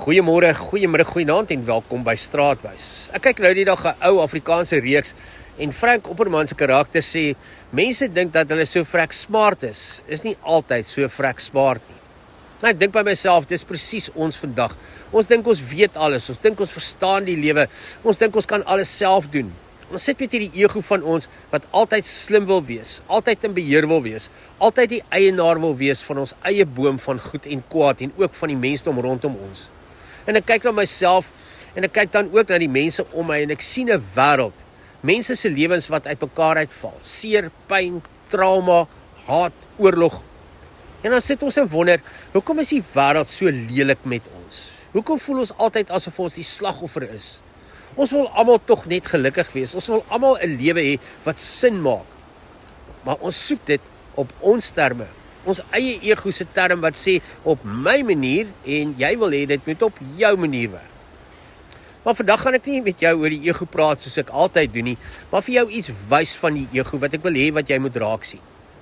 Goeiemôre, goeiemiddag, goeienaand en welkom by Straatwys. Ek kyk nou die dag 'n ou Afrikaanse reeks en Frank Opperman se karakter sê, mense dink dat hulle so vrek smart is nie altyd so vrek smart nie. Nou ek dink by myself, dis presies ons vandag. Ons dink ons weet alles, ons dink ons verstaan die lewe, ons dink ons kan alles self doen. Ons sit met hierdie ego van ons wat altyd slim wil wees, altyd in beheer wil wees, altyd die eienaar wil wees van ons eie boom van goed en kwaad en ook van die mensdom rondom ons. En ek kyk na myself en ek kyk dan ook na die mense om my en ek sien 'n wêreld, mense se lewens wat uitmekaar uitval, seer, pyn, trauma, haat, oorlog. En dan sit ons en wonder, hoekom is die wêreld so lelik met ons? Hoekom voel ons altyd asof ons die slagoffer is? Ons wil almal tog net gelukkig wees. Ons wil almal 'n lewe hê wat sin maak. Maar ons soek dit op ons terme. Ons eie ego se term wat sê op my manier en jy wil hê dit moet op jou manier werk. Maar vandag gaan ek nie met jou oor die ego praat soos ek altyd doen nie, maar vir jou iets wys van die ego wat ek wil hê wat jy moet raak sien.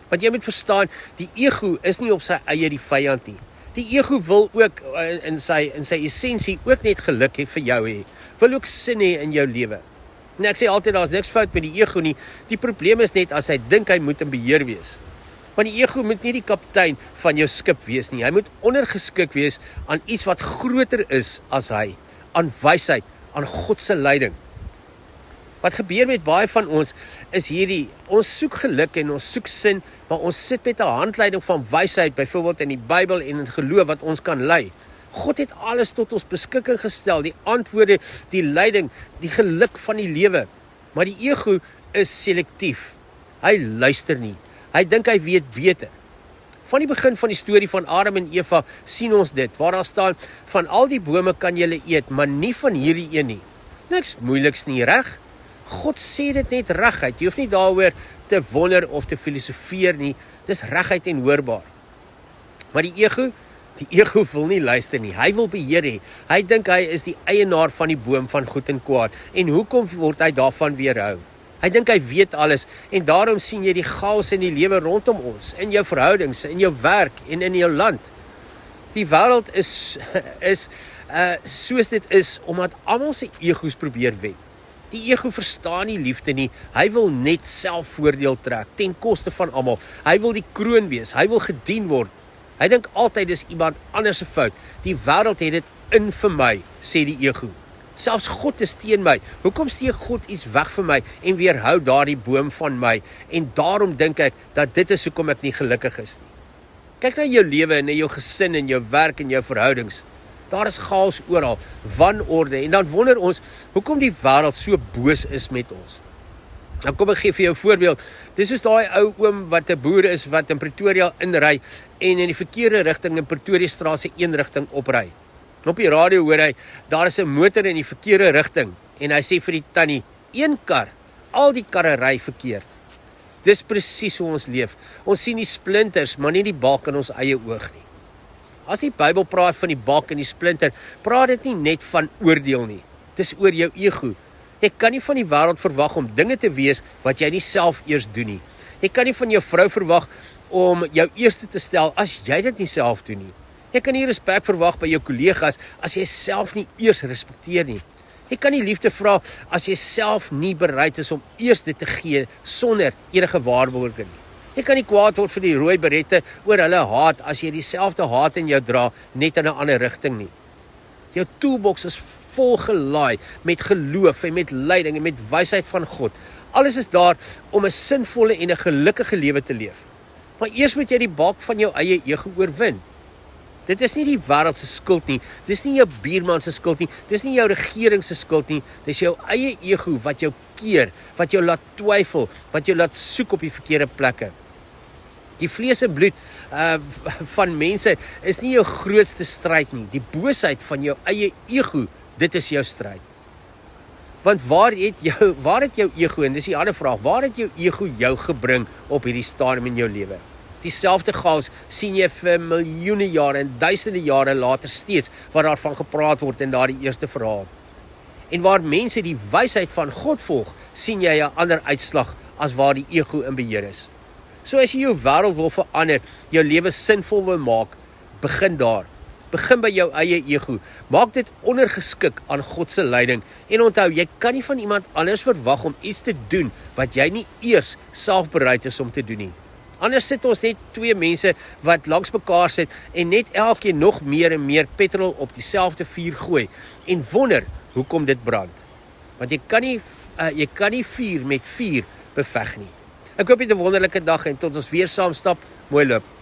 Want jy moet verstaan, die ego is nie op sy eie die vyand nie. Die ego wil ook in sy essensie ook net geluk hê vir jou hê. Wil ook sin hê in jou lewe. En ek sê altyd, daar's niks fout met die ego nie. Die probleem is net as hy dink hy moet in beheer wees. Want die ego moet nie die kaptein van jou skip wees nie. Hy moet ondergeskik wees aan iets wat groter is as hy, aan wysheid, aan God se leiding. Wat gebeur met baie van ons is hierdie, ons soek geluk en ons soek sin, maar ons sit met 'n handleiding van wysheid, byvoorbeeld in die Bybel en in geloof wat ons kan lei. God het alles tot ons beskikking gestel, die antwoorde, die leiding, die geluk van die lewe. Maar die ego is selektief. Hy luister nie. Hy dink hy weet beter. Van die begin van die storie van Adam en Eva sien ons dit, waar daar staan, van al die bome kan julle eet, maar nie van hierdie een nie. Niks moeiliks nie, reg? God sê dit net reguit. Jy hoef nie daaroor te wonder of te filosofeer nie. Dis reguit en hoorbaar. Maar die ego wil nie luister nie. Hy wil beheer hê. Hy dink hy is die eienaar van die boom van goed en kwaad. En hoekom word hy daarvan weerhou? Hy dink hy weet alles en daarom sien jy die chaos in die lewe rondom ons, in jou verhoudings, in jou werk en in jou land. Die wêreld is soos dit is omdat almal se egos probeer wen. Die ego verstaan nie liefde nie. Hy wil net selfvoordeel trek ten koste van almal. Hy wil die kroon wees. Hy wil gedien word. Hy dink altyd dis iemand anders se fout. Die wêreld het dit in vir my, sê die ego. Selfs God is teen my. Hoekom steek God iets weg vir my en weerhou daardie boom van my? En daarom dink ek dat dit is hoekom ek nie gelukkig is nie. Kyk na jou lewe en na jou gesin en jou werk en jou verhoudings. Daar is chaos oral, wanorde en dan wonder ons hoekom die wêreld so boos is met ons. Nou kom ek gee vir jou 'n voorbeeld. Dis soos daai ou oom wat 'n boer is wat in Pretoria inry en in die verkeerde rigting in Pretoria straat se een rigting opry. Op die radio hoor hy, daar is 'n motor in die verkeerde rigting en hy sê vir die tannie, een kar, al die karre ry verkeerd. Dis presies hoe ons leef. Ons sien die splinters, maar nie die balk in ons eie oog nie. As die Bybel praat van die balk en die splinter, praat dit nie net van oordeel nie. Dis oor jou ego. Jy kan nie van die wêreld verwag om dinge te wees wat jy nie self eers doen nie. Jy kan nie van jou vrou verwag om jou eerste te stel as jy dit nie self doen nie. Jy kan nie respek verwag by jou kollegas as jy self nie eers respekteer nie. Jy kan nie liefde vra as jy self nie bereid is om eers dit te gee sonder enige waarborge nie. Jy kan nie kwaad word vir die rooi berette oor hulle haat as jy dieselfde haat in jou dra, net in 'n ander rigting nie. Jou toolbox is vol gelaai met geloof en met leiding en met wysheid van God. Alles is daar om 'n sinvolle en 'n gelukkige lewe te leef. Maar eers moet jy die balk van jou eie ego oorwin. Dit is nie die wêreld se skuld nie. Dis nie jou buurman se skuld nie. Dis nie jou regering se skuld nie. Dis jou eie ego wat jou keer, wat jou laat twyfel, wat jou laat soek op die verkeerde plekke. Die vlees en bloed van mense is nie jou grootste stryd nie. Die boosheid van jou eie ego, dit is jou stryd. Want waar het jou ego, en dis die ander vraag, waar het jou ego jou gebring op hierdie stadium in jou lewe? Dieselfde chaos sien jy vir miljoene jare en duisende jare later steeds wat daarvan gepraat word in daardie eerste verhaal. En waar mense die wysheid van God volg, sien jy 'n ander uitslag as waar die ego in beheer is. So as jy jou wêreld wil verander, jou lewe sinvol wil maak, begin daar. begin by jou eie ego. Maak dit ondergeskik aan God se leiding en onthou, jy kan nie van iemand anders verwag om iets te doen wat jy nie eers self bereid is om te doen nie. Anders sit ons net twee mense wat langs mekaar sit en net elkeen nog meer en meer petrol op dieselfde vuur gooi en wonder hoekom dit brand. Want jy kan nie vuur met vuur beveg nie. Ek hoop jy het 'n wonderlike dag en tot ons weer saam stap, mooi loop.